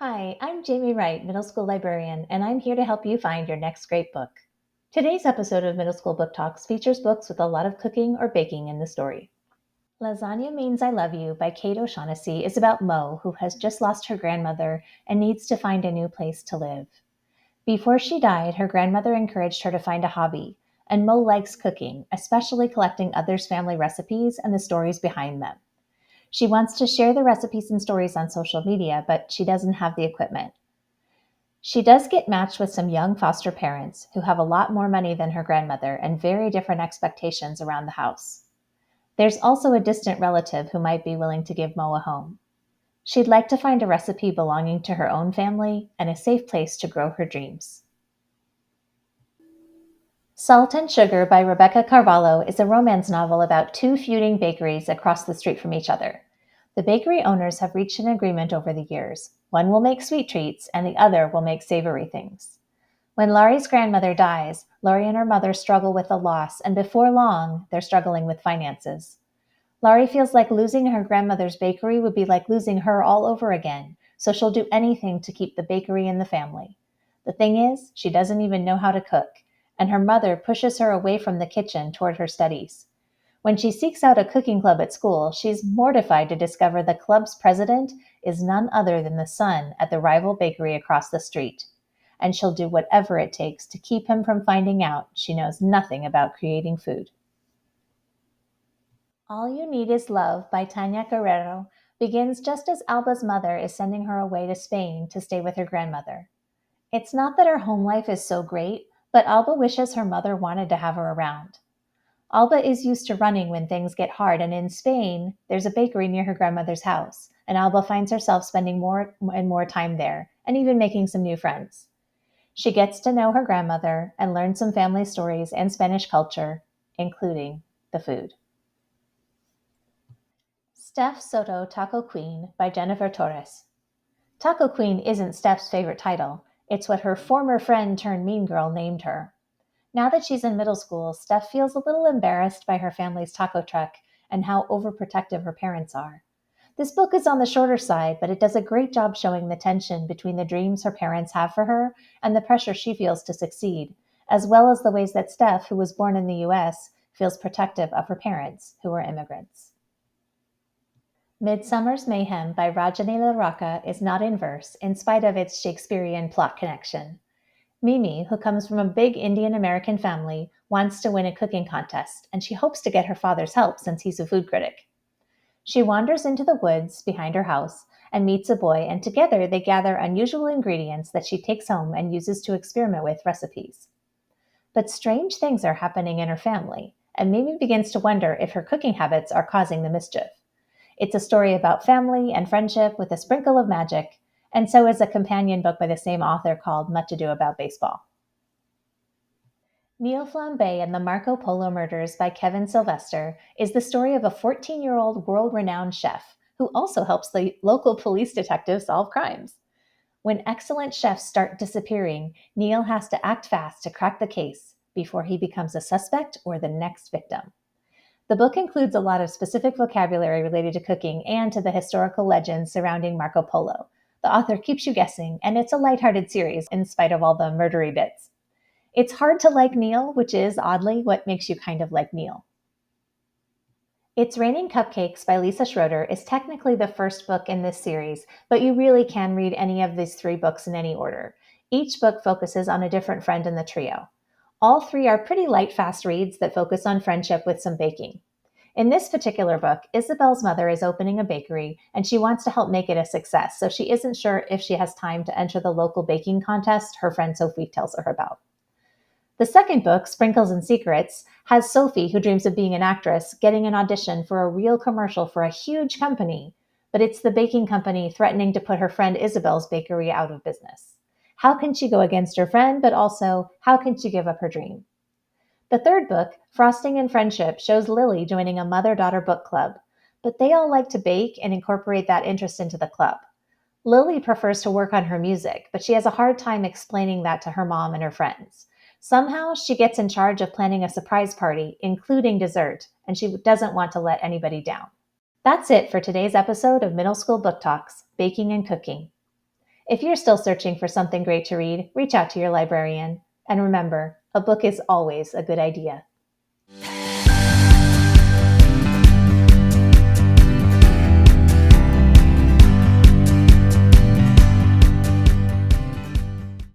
Hi, I'm Jamie Wright, middle school librarian, and I'm here to help you find your next great book. Today's episode of Middle School Book Talks features books with a lot of cooking or baking in the story. Lasagna Means I Love You by Kate O'Shaughnessy is about Mo, who has just lost her grandmother and needs to find a new place to live. Before she died, her grandmother encouraged her to find a hobby, and Mo likes cooking, especially collecting others' family recipes and the stories behind them. She wants to share the recipes and stories on social media, but she doesn't have the equipment. She does get matched with some young foster parents who have a lot more money than her grandmother and very different expectations around the house. There's also a distant relative who might be willing to give Mo a home. She'd like to find a recipe belonging to her own family and a safe place to grow her dreams. Salt and Sugar by Rebecca Carvalho is a romance novel about two feuding bakeries across the street from each other. The bakery owners have reached an agreement over the years. One will make sweet treats and the other will make savory things. When Laurie's grandmother dies, Laurie and her mother struggle with the loss, and before long, they're struggling with finances. Laurie feels like losing her grandmother's bakery would be like losing her all over again, so she'll do anything to keep the bakery in the family. The thing is, she doesn't even know how to cook, and her mother pushes her away from the kitchen toward her studies. When she seeks out a cooking club at school, she's mortified to discover the club's president is none other than the son at the rival bakery across the street, and she'll do whatever it takes to keep him from finding out she knows nothing about creating food. All You Need Is Love by Tania Guerrero begins just as Alba's mother is sending her away to Spain to stay with her grandmother. It's not that her home life is so great, but Alba wishes her mother wanted to have her around. Alba is used to running when things get hard, and in Spain, there's a bakery near her grandmother's house, and Alba finds herself spending more and more time there, and even making some new friends. She gets to know her grandmother and learn some family stories and Spanish culture, including the food. Stef Soto Taco Queen by Jennifer Torres. Taco Queen isn't Steph's favorite title. It's what her former friend turned mean girl named her. Now that she's in middle school, Steph feels a little embarrassed by her family's taco truck and how overprotective her parents are. This book is on the shorter side, but it does a great job showing the tension between the dreams her parents have for her and the pressure she feels to succeed, as well as the ways that Steph, who was born in the US, feels protective of her parents, who are immigrants. Midsummer's Mayhem by Rajani LaRocca is not in verse, in spite of its Shakespearean plot connection. Mimi, who comes from a big Indian American family, wants to win a cooking contest, and she hopes to get her father's help since he's a food critic. She wanders into the woods behind her house and meets a boy, and together they gather unusual ingredients that she takes home and uses to experiment with recipes. But strange things are happening in her family, and Mimi begins to wonder if her cooking habits are causing the mischief. It's a story about family and friendship with a sprinkle of magic, and so is a companion book by the same author called Much Ado About Baseball. Neil Flambe and the Marco Polo Murders by Kevin Sylvester is the story of a 14-year-old world-renowned chef who also helps the local police detective solve crimes. When excellent chefs start disappearing, Neil has to act fast to crack the case before he becomes a suspect or the next victim. The book includes a lot of specific vocabulary related to cooking and to the historical legends surrounding Marco Polo. The author keeps you guessing, and it's a lighthearted series in spite of all the murdery bits. It's hard to like Neil, which is, oddly, what makes you kind of like Neil. It's Raining Cupcakes by Lisa Schroeder is technically the first book in this series, but you really can read any of these three books in any order. Each book focuses on a different friend in the trio. All three are pretty light, fast reads that focus on friendship with some baking. In this particular book, Isabel's mother is opening a bakery, and she wants to help make it a success, so she isn't sure if she has time to enter the local baking contest her friend Sophie tells her about. The second book, Sprinkles and Secrets, has Sophie, who dreams of being an actress, getting an audition for a real commercial for a huge company, but it's the baking company threatening to put her friend Isabel's bakery out of business. How can she go against her friend, but also, how can she give up her dream? The third book, Frosting and Friendship, shows Lily joining a mother-daughter book club, but they all like to bake and incorporate that interest into the club. Lily prefers to work on her music, but she has a hard time explaining that to her mom and her friends. Somehow, she gets in charge of planning a surprise party, including dessert, and she doesn't want to let anybody down. That's it for today's episode of Middle School Book Talks, Baking and Cooking. If you're still searching for something great to read, reach out to your librarian. And remember, a book is always a good idea.